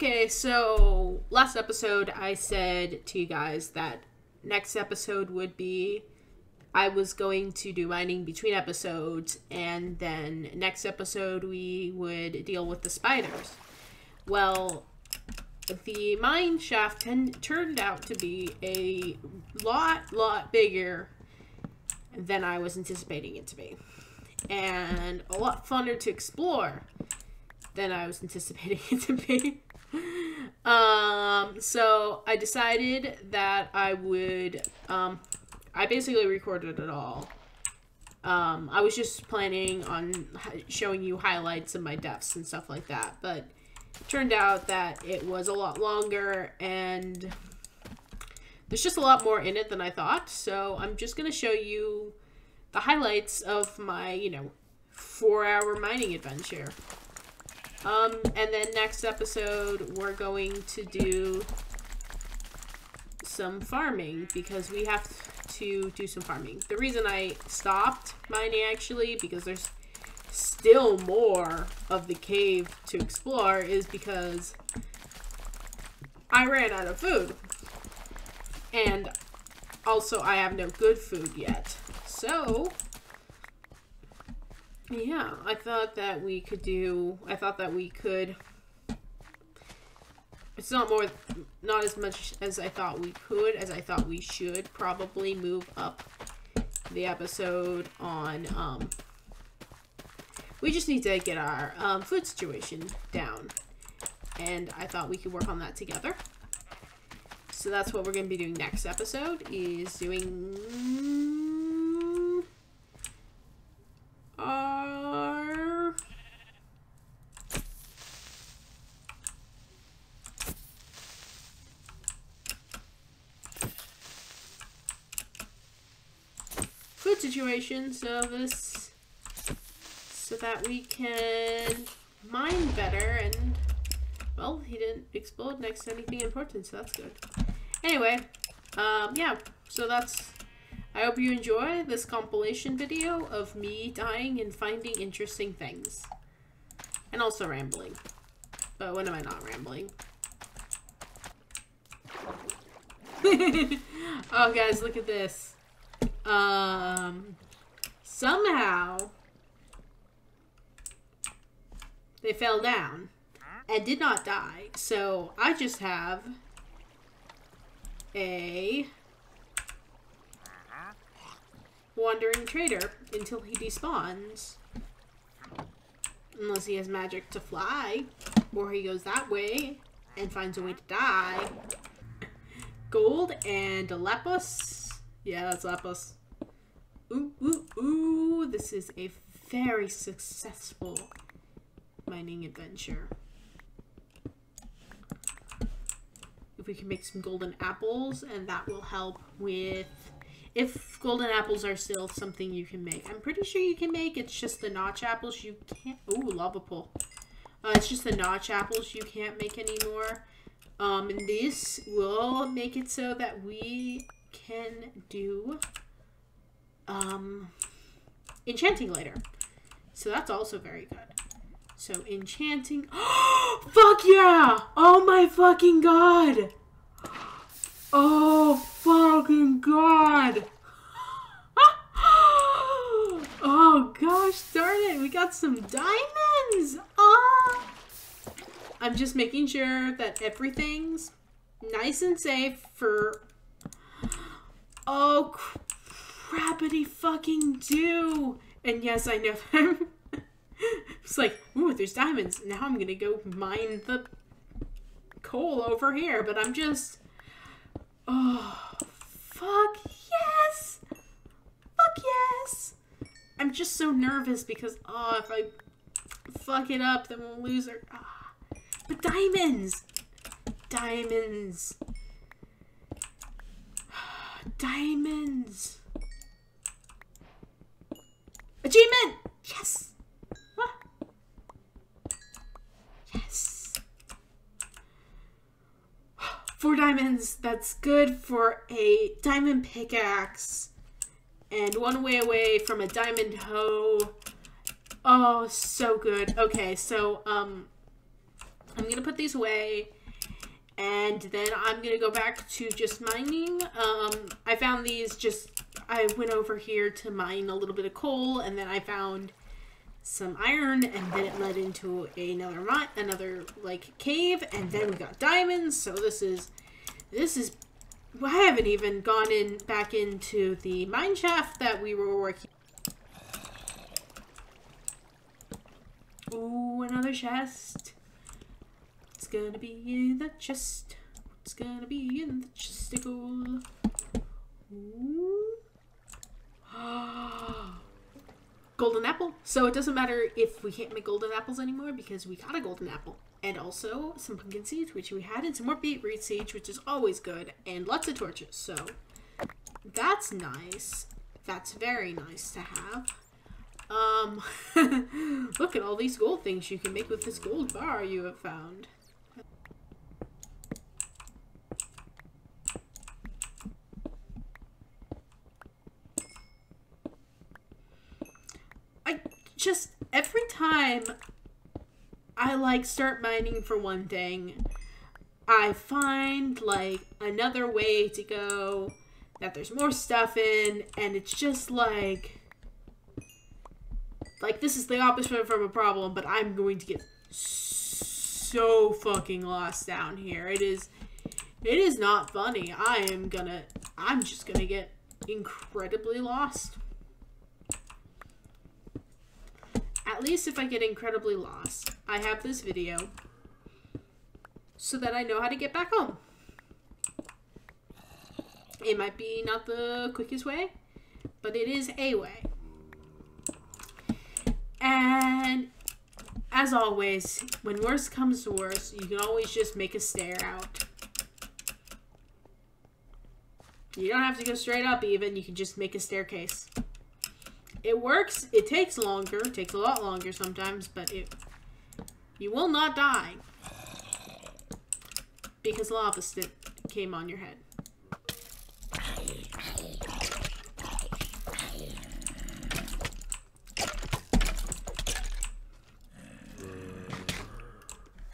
Okay, so last episode I said to you guys that next episode would be I was going to do mining between episodes, and then next episode we would deal with the spiders. Well, the mine shaft turned out to be a lot bigger than I was anticipating it to be, and a lot funner to explore than I was anticipating it to be. So I decided that I would, I basically recorded it all. I was just planning on showing you highlights of my deaths and stuff like that, but it turned out that it was a lot longer, and there's just a lot more in it than I thought, so I'm just going to show you the highlights of my, 4-hour mining adventure. And then next episode, we're going to do some farming, because we have to do some farming. The reason I stopped mining, actually, because there's still more of the cave to explore, is because I ran out of food. And also, I have no good food yet. So yeah, I thought that we could, it's not as much as I thought we could, as I thought we should probably move up the episode on, we just need to get our, food situation down, and I thought we could work on that together. So that's what we're going to be doing next episode, is doing our food situation, so that we can mine better. And well, he didn't explode next to anything important, so that's good. Anyway, yeah, so I hope you enjoy this compilation video of me dying and finding interesting things. And also rambling. But when am I not rambling? Oh, guys, look at this. Somehow they fell down and did not die. So I just have a wandering trader until he despawns. Unless he has magic to fly, or he goes that way and finds a way to die. Gold and lapis. Yeah, that's lapis. Ooh, ooh, ooh. This is a very successful mining adventure. If we can make some golden apples, and that will help with, if golden apples are still something you can make. I'm pretty sure you can make, it's just the notch apples you can't. Ooh, lava pool. It's just the notch apples you can't make anymore. And this will make it so that we can do enchanting later. So that's also very good. So enchanting. Fuck yeah! Oh my fucking god! Oh fucking god! Oh gosh darn it, we got some diamonds! Oh! I'm just making sure that everything's nice and safe for... Oh crappity fucking do! And yes, I know that it's like, ooh, there's diamonds. Now I'm gonna go mine the coal over here, but I'm just... Oh, fuck yes! Fuck yes! I'm just so nervous because, oh, if I fuck it up, then we'll lose her. Ah. But diamonds! Diamonds! Diamonds! Achievement! Yes! Ah. Yes! 4 diamonds. That's good for a diamond pickaxe. And 1 way away from a diamond hoe. Oh, so good. Okay, so, I'm going to put these away. And then I'm going to go back to just mining. I found these I went over here to mine a little bit of coal, and then I found some iron, and then it led into another like cave, and then we got diamonds. So this is I haven't even gone back into the mine shaft that we were working. Ooh, another chest. It's gonna be in the chest. It's gonna be in the chesticle. Ooh. Golden apple. So it doesn't matter if we can't make golden apples anymore because we got a golden apple. And also some pumpkin seeds, which we had, and some more beetroot seeds, which is always good, and lots of torches. So that's nice. That's very nice to have. Look at all these gold things you can make with this gold bar you have found. Every time I like start mining for one thing, I find like another way to go that there's more stuff in, and it's just like this is the opposite from a problem, but I'm going to get so fucking lost down here. It is not funny. I'm just gonna get incredibly lost. At least if I get incredibly lost, I have this video so that I know how to get back home. It might be not the quickest way, but it is a way. And as always, when worst comes to worst, you can always just make a stair out. You don't have to go straight up even, you can just make a staircase. It works. It takes longer. It takes a lot longer sometimes, but you will not die because lava came on your head.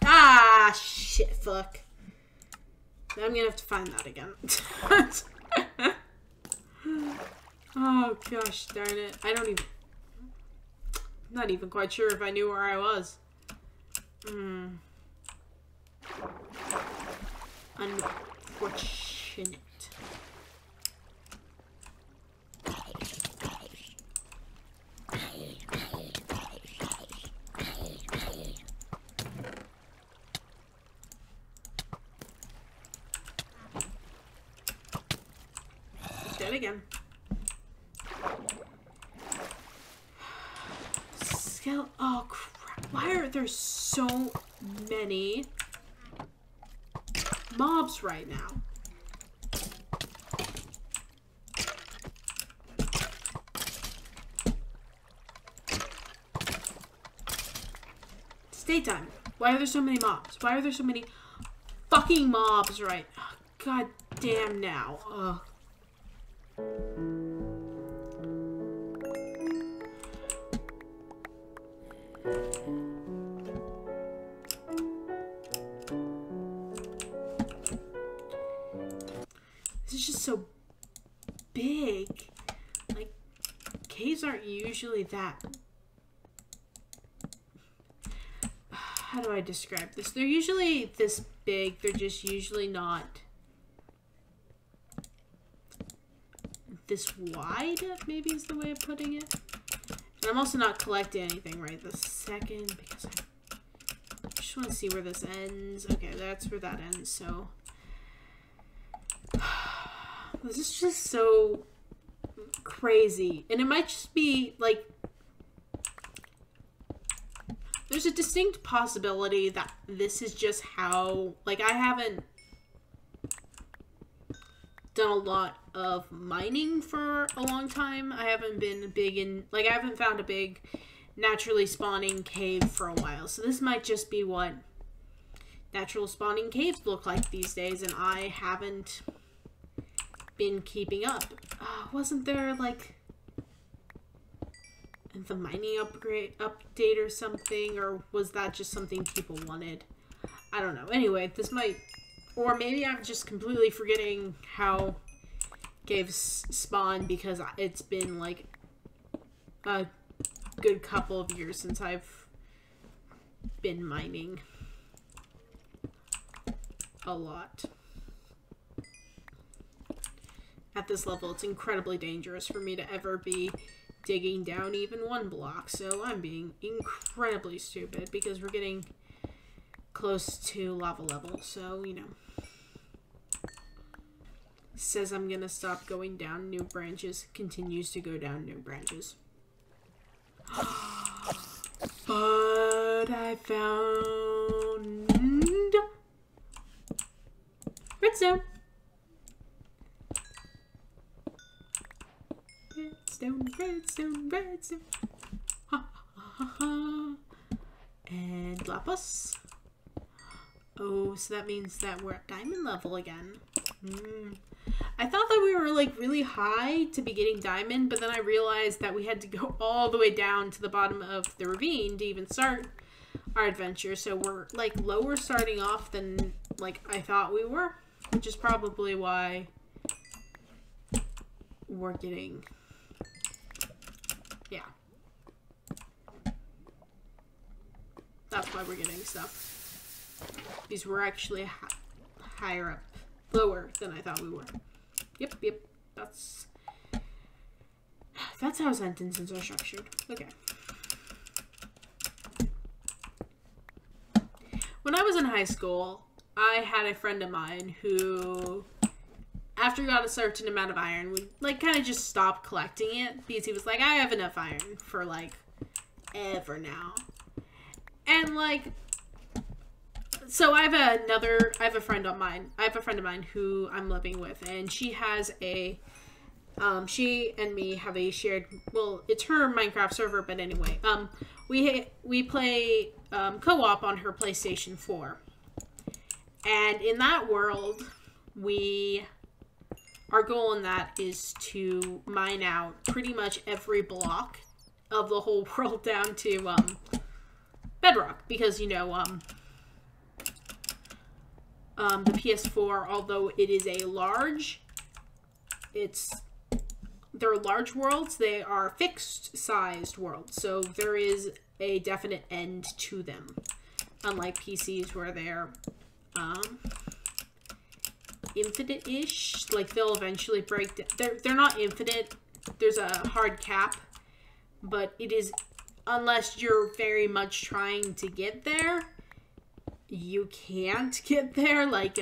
Ah, shit, fuck. I'm gonna have to find that again. Oh gosh darn it. I'm not even quite sure if I knew where I was. Unfortunate. Dead again. Oh crap, why are there so many mobs right now? It's daytime. Why are there so many mobs? Why are there so many fucking mobs right now? God damn now. Ugh. This is just so big. Like, caves aren't usually that... How do I describe this? They're usually this big. They're just usually not this wide, maybe is the way of putting it. And I'm also not collecting anything right this second because I just want to see where this ends. Okay, that's where that ends, so... This is just so crazy. And it might just be, like... There's a distinct possibility that this is just how... Like, I haven't done a lot of mining for a long time. I haven't been big in... Like, I haven't found a big naturally spawning cave for a while. So this might just be what natural spawning caves look like these days. And I haven't been keeping up. Wasn't there, like... the mining update or something, or was that just something people wanted? I don't know. Anyway, this might, or maybe I'm just completely forgetting how caves spawn because it's been like a good couple of years since I've been mining a lot. At this level, it's incredibly dangerous for me to ever be digging down even one block, so I'm being incredibly stupid because we're getting close to lava level, so, you know. Says I'm gonna stop going down new branches, continues to go down new branches. But I found redstone. Redstone, redstone, redstone. Ha ha ha. And lapis. Oh, so that means that we're at diamond level again. I thought that we were like really high to be getting diamond, but then I realized that we had to go all the way down to the bottom of the ravine to even start our adventure. So we're like lower starting off than like I thought we were, which is probably why we're getting, yeah. That's why we're getting stuff. Because we're actually higher up, lower than I thought we were. Yep, yep. That's how sentences are structured. Okay. When I was in high school, I had a friend of mine who, after he got a certain amount of iron, would like kind of just stop collecting it because he was like, I have enough iron for like ever now. And like, so I have a friend of mine who I'm living with, and she has a, she and me have a shared, well, it's her Minecraft server, but anyway, we play, co-op on her PlayStation 4, and in that world, our goal in that is to mine out pretty much every block of the whole world down to, bedrock, because, you know, the PS4, although it is a they're large worlds, they are fixed sized worlds, so there is a definite end to them, unlike PCs where they're, infinite-ish, like they'll eventually break they're not infinite, there's a hard cap, but it is, unless you're very much trying to get there, you can't get there. Like,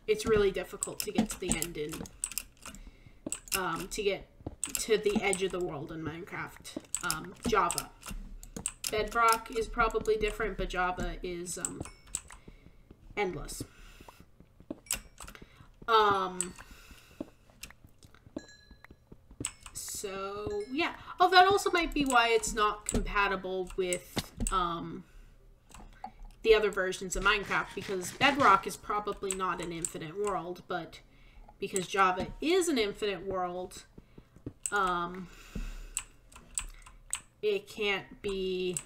it's really difficult to get to the end in, to get to the edge of the world in Minecraft. Java. Bedrock is probably different, but Java is, endless. So, yeah. Oh, that also might be why it's not compatible with, the other versions of Minecraft, because Bedrock is probably not an infinite world, but because Java is an infinite world, it can't be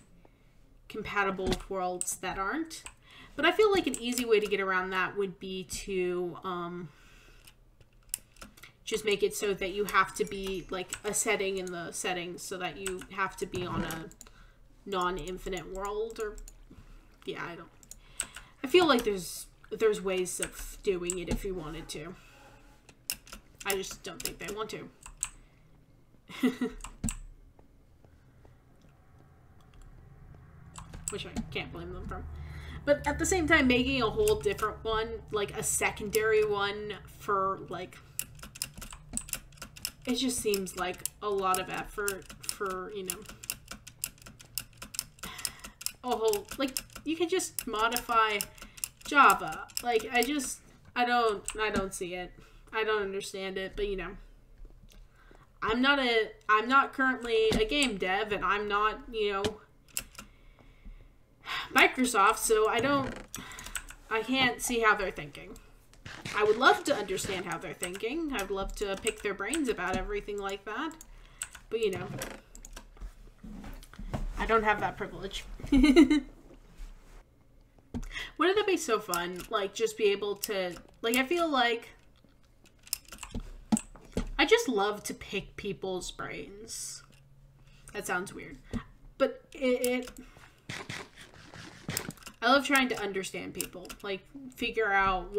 compatible with worlds that aren't. But I feel like an easy way to get around that would be to, just make it so that you have to be, like, a setting in the settings so that you have to be on a non-infinite world, or, yeah, I feel like there's ways of doing it if you wanted to. I just don't think they want to. Which I can't blame them for. But at the same time, making a whole different one, like a secondary one for, like, it just seems like a lot of effort for, you know, a whole, like, you could just modify Java. Like, I don't see it. I don't understand it, but, you know, I'm not currently a game dev, and I'm not, you know, Microsoft, so I can't see how they're thinking. I would love to understand how they're thinking. I'd love to pick their brains about everything like that. But, you know, I don't have that privilege. Wouldn't that be so fun? Like, just be able to... Like, I feel like... I just love to pick people's brains. That sounds weird. But I love trying to understand people. Like, figure out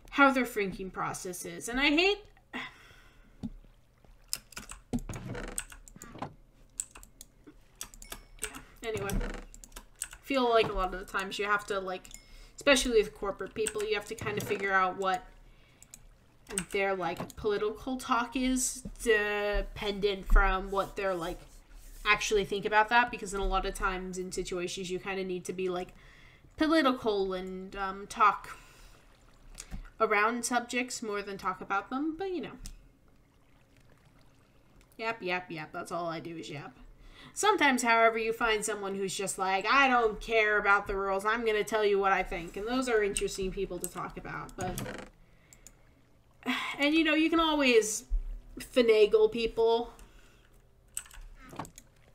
how their thinking process is. And I hate... Anyway. I feel like a lot of the times you have to, like... Especially with corporate people, you have to kind of figure out what their, like, political talk is dependent from what they're, like, actually think about that. Because in a lot of times in situations you kind of need to be, like, political and talk around subjects more than talk about them. But, you know. Yap, yap, yap. That's all I do is yap. Sometimes, however, you find someone who's just like, I don't care about the rules. I'm going to tell you what I think. And those are interesting people to talk about. But, and you know, you can always finagle people.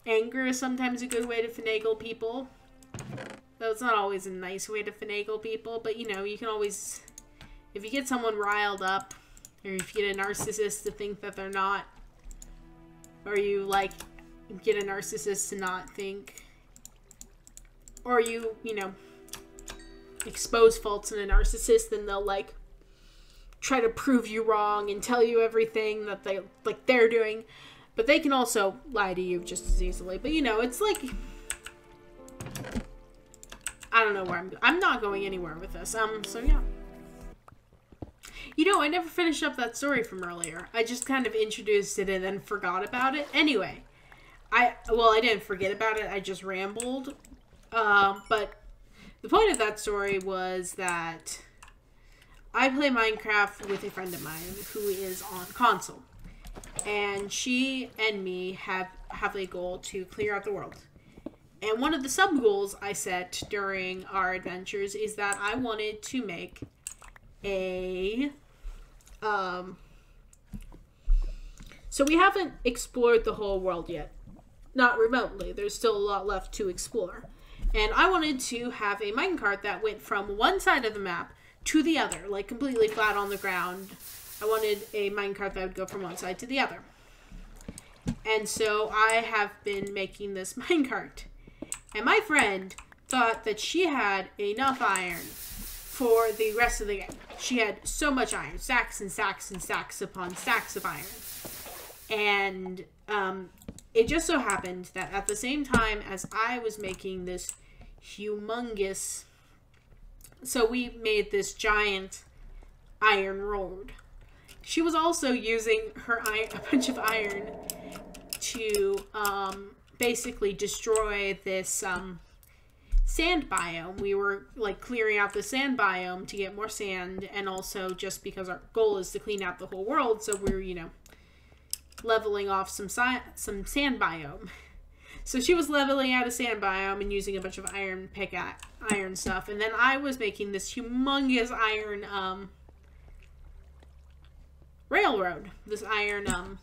Anger is sometimes a good way to finagle people. Though it's not always a nice way to finagle people. But, you know, you can always, if you get someone riled up, or if you get a narcissist to think that they're not, or you, like, get a narcissist to not think, or you know, expose faults in a narcissist, then they'll, like, try to prove you wrong and tell you everything that they're doing, but they can also lie to you just as easily. But, you know, it's like, I don't know where I'm not going anywhere with this. So yeah. You know, I never finished up that story from earlier. I just kind of introduced it and then forgot about it. Anyway, I didn't forget about it. I just rambled. But the point of that story was that I play Minecraft with a friend of mine who is on console. And she and me have a goal to clear out the world. And one of the sub-goals I set during our adventures is that I wanted to make a... So we haven't explored the whole world yet. Not remotely. There's still a lot left to explore. And I wanted to have a minecart that went from one side of the map to the other, like completely flat on the ground. I wanted a minecart that would go from one side to the other. And so I have been making this minecart. And my friend thought that she had enough iron for the rest of the game. She had so much iron. Stacks and stacks and stacks upon stacks of iron. And it just so happened that at the same time as I was making this humongous... So we made this giant iron road. She was also using her a bunch of iron to basically destroy this sand biome. We were like clearing out the sand biome to get more sand, and also just because our goal is to clean out the whole world, so we're, you know, leveling off some sand biome. So she was leveling out a sand biome and using a bunch of iron iron stuff, and then I was making this humongous iron railroad, this iron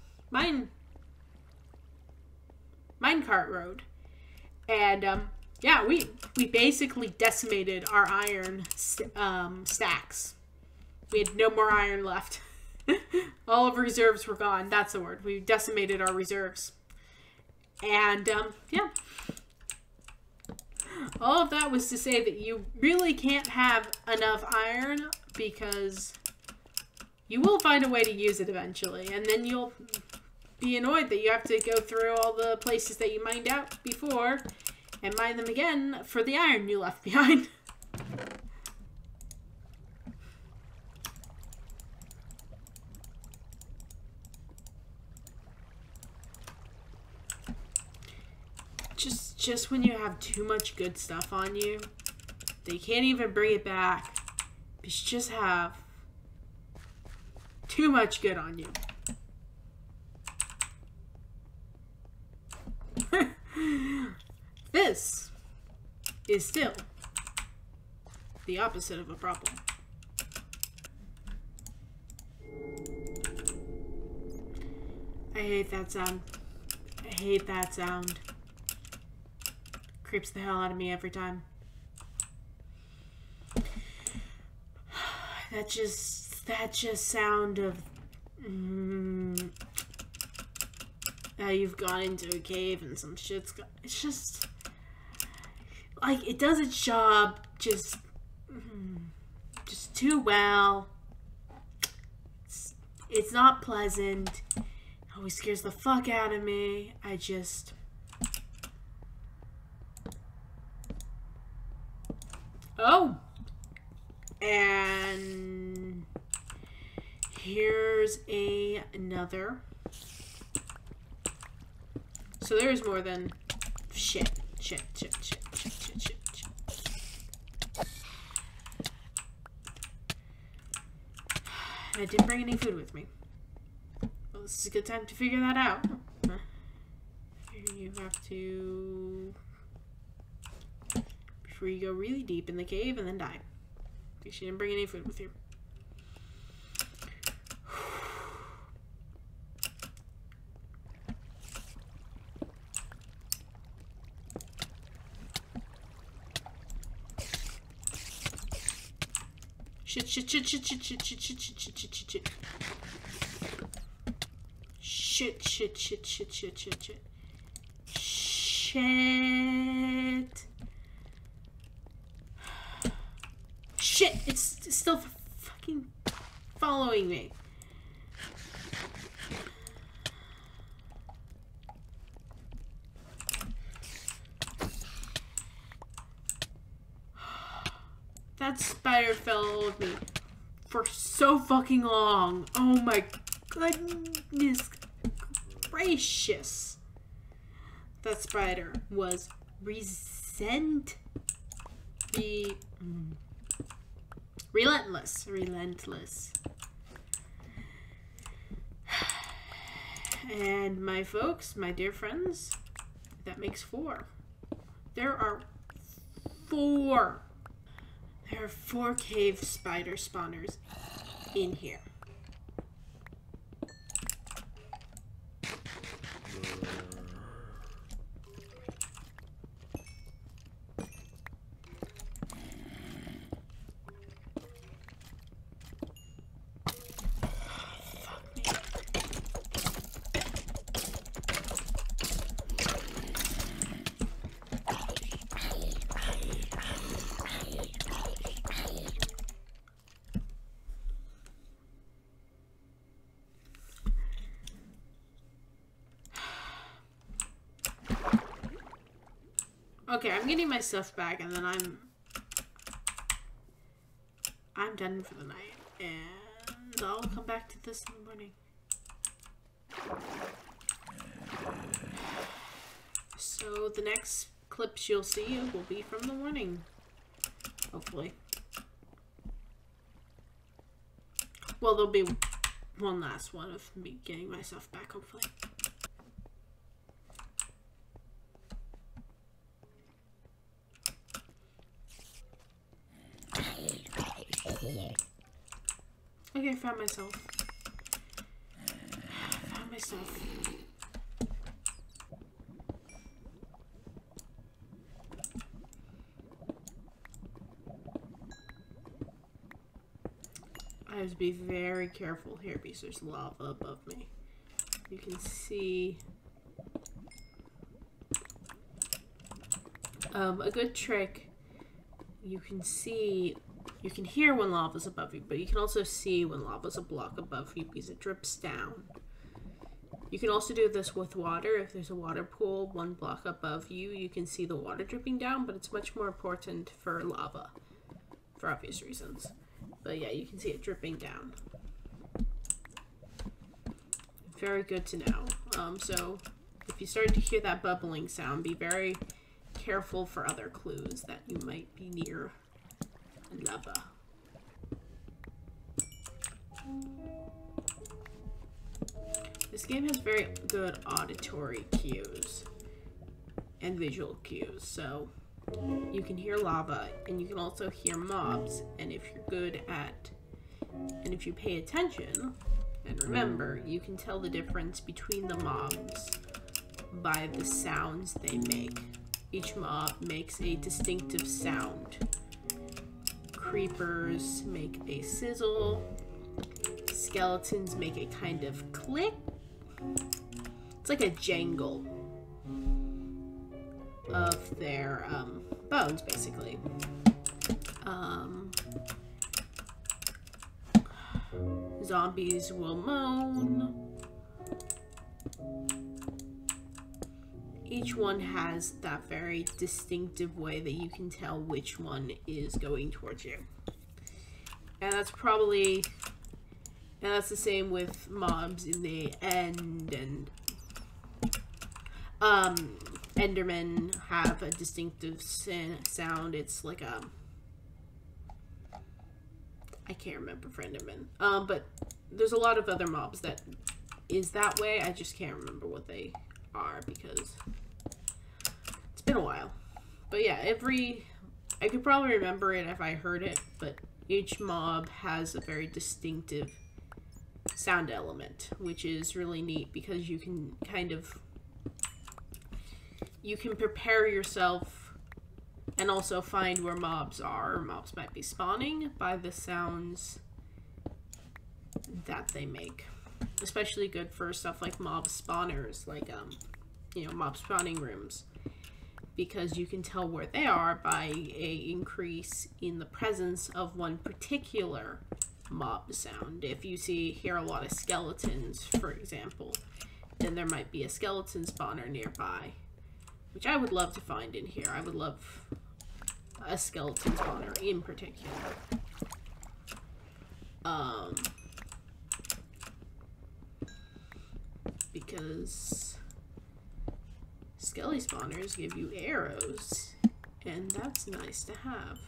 minecart road. And yeah, we basically decimated our iron stacks. We had no more iron left. All of our reserves were gone. That's the word. We decimated our reserves. And yeah, all of that was to say that you really can't have enough iron, because you will find a way to use it eventually, and then you'll be annoyed that you have to go through all the places that you mined out before and mine them again for the iron you left behind. Just when you have too much good stuff on you, they can't even bring it back. You just have too much good on you. This is still the opposite of a problem. I hate that sound. I hate that sound. Creeps the hell out of me every time. That just sound of how you've gone into a cave and some shit's got, it's just like it does its job just too well. It's not pleasant. It always scares the fuck out of me. Oh! And here's another. So there's more than shit. I didn't bring any food with me. Well, this is a good time to figure that out. You have to... before you go really deep in the cave and then die. Because you didn't bring any food with you. Shit. Shit, it's still fucking following me. That spider followed me for so fucking long. Oh my goodness gracious. That spider was relentless. And my folks, my dear friends, that makes 4. There are 4. There are 4 cave spider spawners in here. Okay, I'm getting my stuff back, and then I'm done for the night, and I'll come back to this in the morning. So the next clips you'll see will be from the morning, hopefully. Well, there'll be one last one of me getting my stuff back, hopefully. Okay, I found myself. I have to be very careful here because there's lava above me. You can see a good trick. You can hear when lava's above you, but you can also see when lava's a block above you because it drips down. You can also do this with water. If there's a water pool 1 block above you, you can see the water dripping down, but it's much more important for lava, for obvious reasons. But yeah, you can see it dripping down. Very good to know. So if you start to hear that bubbling sound, be very careful for other clues that you might be near lava. This game has very good auditory cues and visual cues, so you can hear lava and you can also hear mobs, and if you pay attention and remember, you can tell the difference between the mobs by the sounds they make. Each mob makes a distinctive sound Creepers make a sizzle. Skeletons make a kind of click. It's like a jangle of their bones, basically. Zombies will moan. Each one has that very distinctive way that you can tell which one is going towards you. And that's probably... And that's the same with mobs in the end, and Endermen have a distinctive sound. It's like a... I can't remember for Enderman. But there's a lot of other mobs that is that way. I just can't remember what they are because it's been a while. But yeah, I could probably remember it if I heard it, but each mob has a very distinctive sound element, which is really neat because you can kind of, you can prepare yourself and also find where mobs are. Mobs might be spawning by the sounds that they make. Especially good for stuff like mob spawners, like, you know, mob spawning rooms. Because you can tell where they are by a increase in the presence of one particular mob sound. If you hear a lot of skeletons, for example, then there might be a skeleton spawner nearby. Which I would love to find in here. I would love a skeleton spawner in particular. Because skelly spawners give you arrows, and that's nice to have.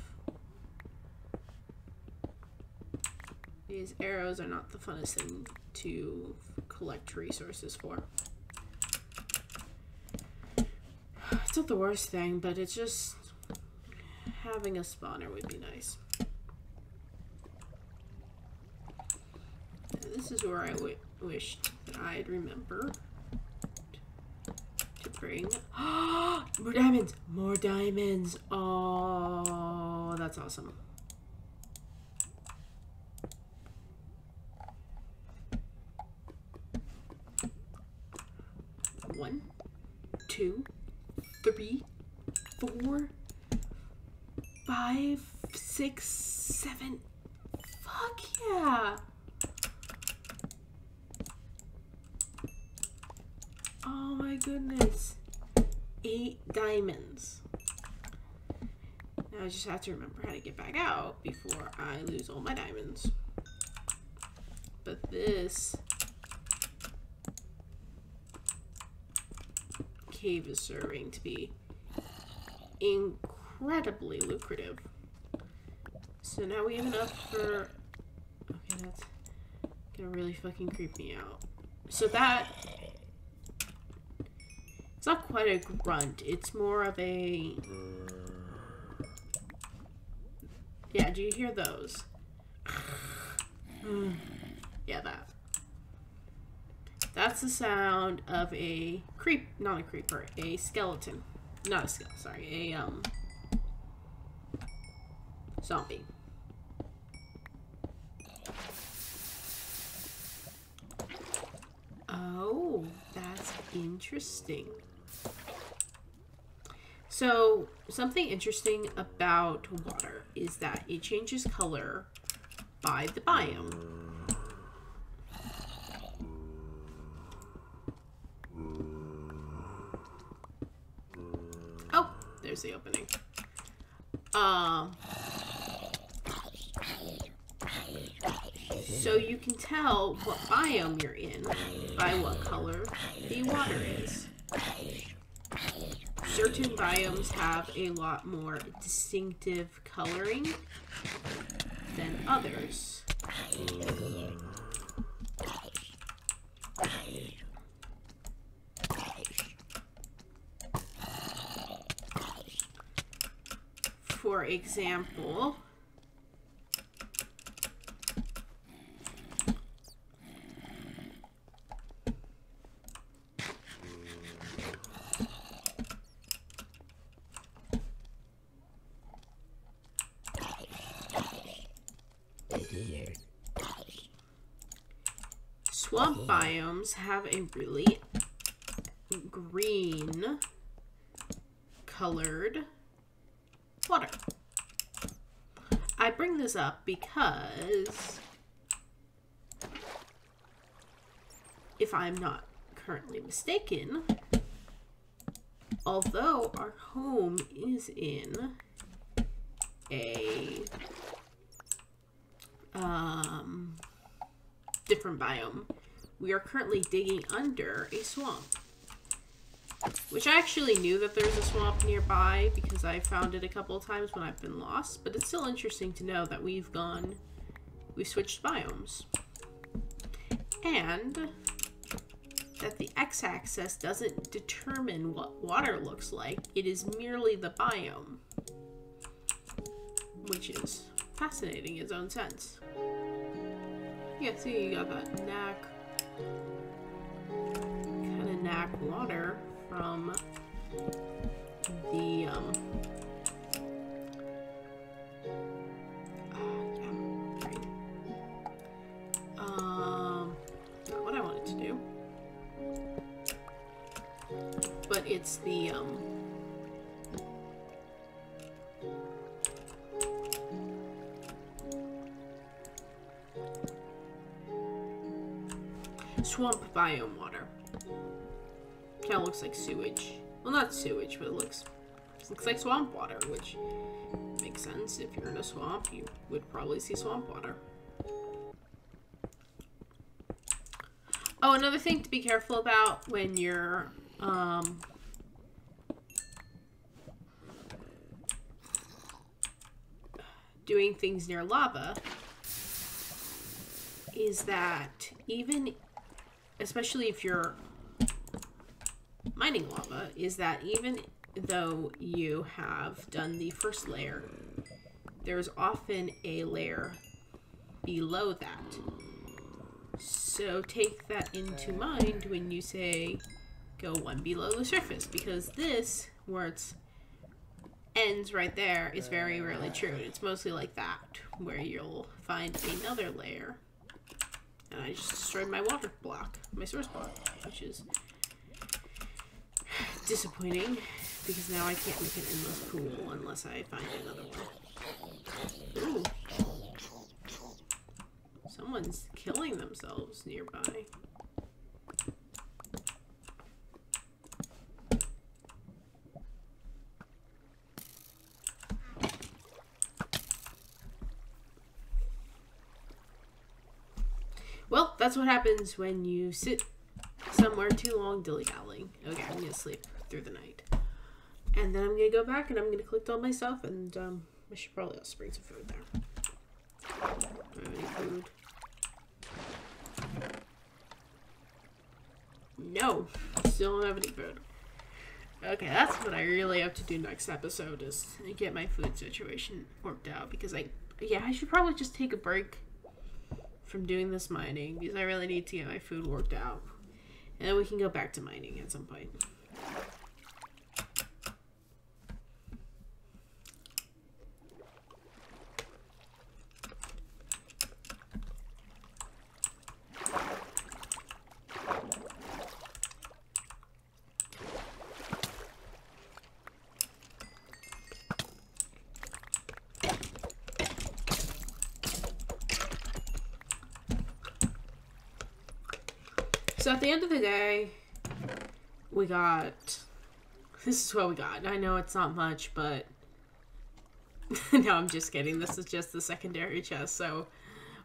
These arrows are not the funnest thing to collect resources for. It's not the worst thing, but it's just having a spawner would be nice. And this is where I wished that I'd remembered to bring more diamonds! More diamonds! Oh, that's awesome. One, two, 3, 4, 5, 6, 7. Fuck yeah! Oh my goodness. 8 diamonds. Now I just have to remember how to get back out before I lose all my diamonds. But this cave is serving to be incredibly lucrative. So now we have enough for... Okay, that's gonna really fucking creep me out. So that... It's not quite a grunt. It's more of a... Yeah, do you hear those? Yeah, that. That's the sound of a not a creeper, a skeleton. Not a skeleton, sorry, a zombie. Oh, that's interesting. So, something interesting about water is that it changes color by the biome. Oh, there's the opening. So you can tell what biome you're in by what color the water is. Certain biomes have a lot more distinctive coloring than others. For example, swamp biomes have a really green colored water. I bring this up because if I'm not currently mistaken, although our home is in a different biome, we are currently digging under a swamp. Which I actually knew that there's a swamp nearby because I found it a couple of times when I've been lost, but it's still interesting to know that we've switched biomes. And that the x-axis doesn't determine what water looks like, it is merely the biome. Which is fascinating in its own sense. Yeah, see, you got that kind of knack water from the, not what I wanted to do. But it's the, swamp biome water. Kind of looks like sewage. Well, not sewage, but it looks like swamp water, which makes sense. If you're in a swamp, you would probably see swamp water. Oh, another thing to be careful about when you're doing things near lava is that especially if you're mining lava, is that even though you have done the first layer, there's often a layer below that. So take that into mind when you say go one below the surface, because this, where it ends right there, is very rarely true. It's mostly like that, where you'll find another layer. And I just destroyed my water block, my source block, which is disappointing, because now I can't make an endless pool unless I find another one. Ooh. Someone's killing themselves nearby. Well, that's what happens when you sit somewhere too long dilly-dallying. Okay, I'm gonna sleep through the night. And then I'm gonna go back and I'm gonna collect all my stuff, and I should probably also bring some food there. Do I have any food? No, still don't have any food. Okay, that's what I really have to do next episode, is get my food situation worked out, because I should probably just take a break from doing this mining, because I really need to get my food worked out. And then we can go back to mining at some point. So at the end of the day, we got, this is what we got. I know it's not much, but no, I'm just kidding. This is just the secondary chest. So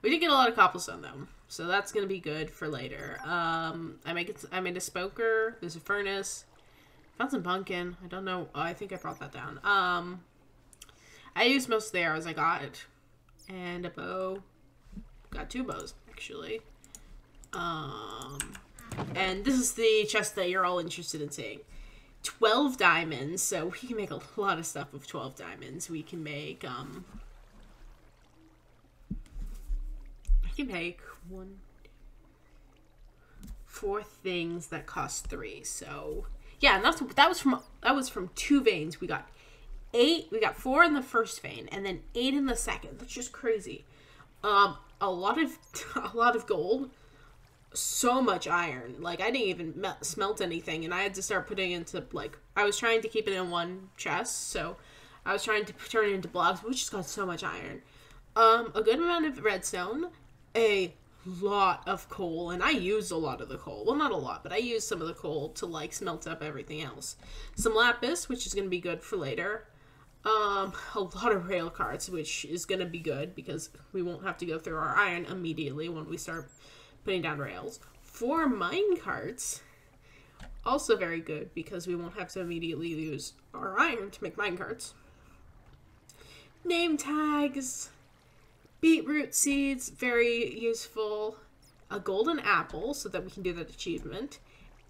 we did get a lot of cobblestone though. So that's going to be good for later. I made a smoker. There's a furnace. Found some pumpkin. I don't know. Oh, I think I brought that down. I used most of the arrows I got. And a bow. Got 2 bows, actually. And this is the chest that you're all interested in seeing. 12 diamonds, so we can make a lot of stuff with 12 diamonds. We can make, I can make 4 things that cost 3. So, yeah, and that was from 2 veins. We got 4 in the first vein, and then 8 in the second. That's just crazy. A lot of gold. so much iron. Like, I didn't even smelt anything, and I had to start putting into, like, I was trying to keep it in one chest, so I was trying to turn it into blocks, but we just got so much iron. A good amount of redstone, a lot of coal, and I used a lot of the coal. Well, not a lot, but I used some of the coal to, like, smelt up everything else. Some lapis, which is going to be good for later. A lot of rail carts, which is going to be good because we won't have to go through our iron immediately when we start putting down rails. 4 mine carts, also very good because we won't have to immediately use our iron to make mine carts. Name tags, beetroot seeds, very useful. A golden apple so that we can do that achievement,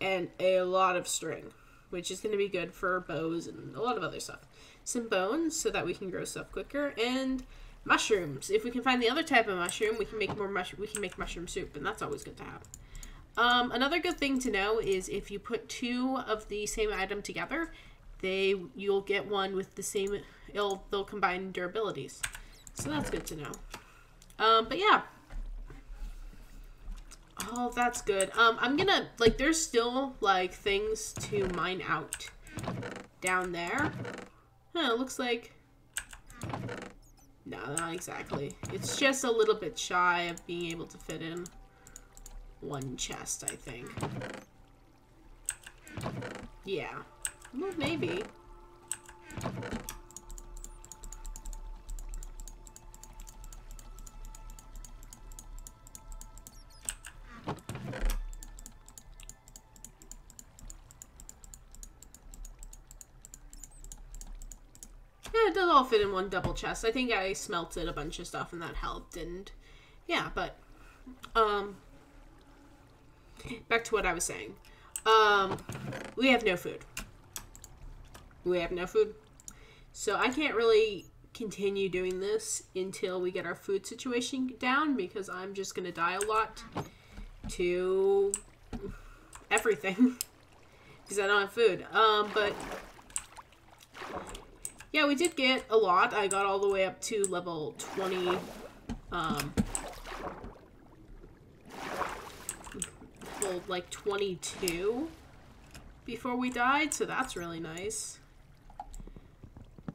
and a lot of string, which is going to be good for bows and a lot of other stuff. Some bones so that we can grow stuff quicker, and mushrooms. If we can find the other type of mushroom, we can make more we can make mushroom soup, and that's always good to have. Another good thing to know is if you put 2 of the same item together, you'll get one with the same. They'll combine durabilities, so that's good to know. But yeah. Oh, that's good. I'm gonna, like, there's still, like, things to mine out down there. Huh, it looks like... No, not exactly. It's just a little bit shy of being able to fit in 1 chest, I think. Yeah. Well, maybe. It does all fit in 1 double chest. I think I smelted a bunch of stuff and that helped, and yeah, but back to what I was saying. We have no food. We have no food. So I can't really continue doing this until we get our food situation down, because I'm just gonna die a lot to everything because I don't have food. But yeah, we did get a lot. I got all the way up to level 20, like 22 before we died, so that's really nice.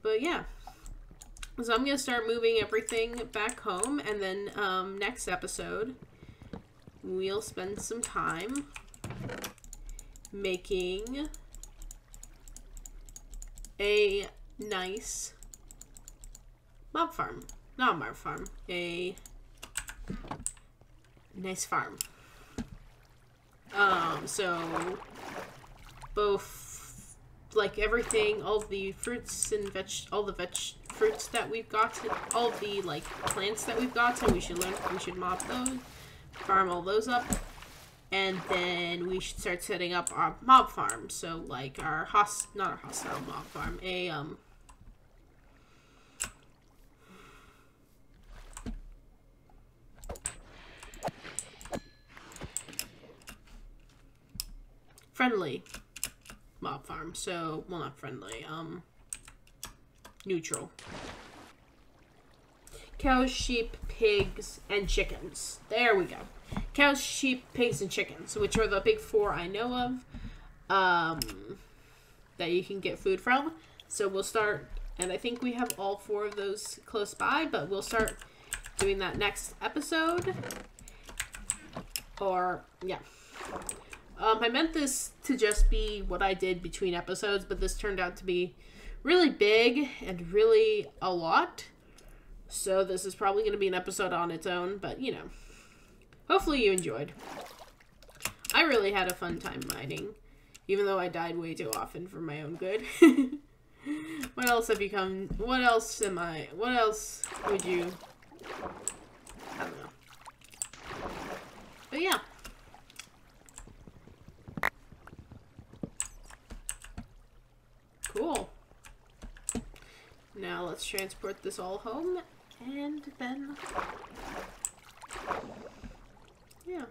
But yeah, so I'm gonna start moving everything back home, and then next episode we'll spend some time making a nice mob farm. Not a mob farm. A nice farm. So both, like, everything, all the fruits and fruits that we've gotten, all the, like, plants that we've gotten, we should mob those, farm all those up. And then we should start setting up our mob farm. So, like, not our hostile mob farm, friendly mob farm. So, well, not friendly, neutral. Cows, sheep, pigs, and chickens. There we go. Cows, sheep, pigs, and chickens, which are the big 4 I know of, that you can get food from. So we'll start, and I think we have all 4 of those close by, but we'll start doing that next episode. Or, yeah. I meant this to just be what I did between episodes, but this turned out to be really big and really a lot. So this is probably going to be an episode on its own, but, you know. Hopefully you enjoyed. I really had a fun time mining, even though I died way too often for my own good. What else would you... I don't know. But yeah. Cool. Now let's transport this all home, and then... yeah.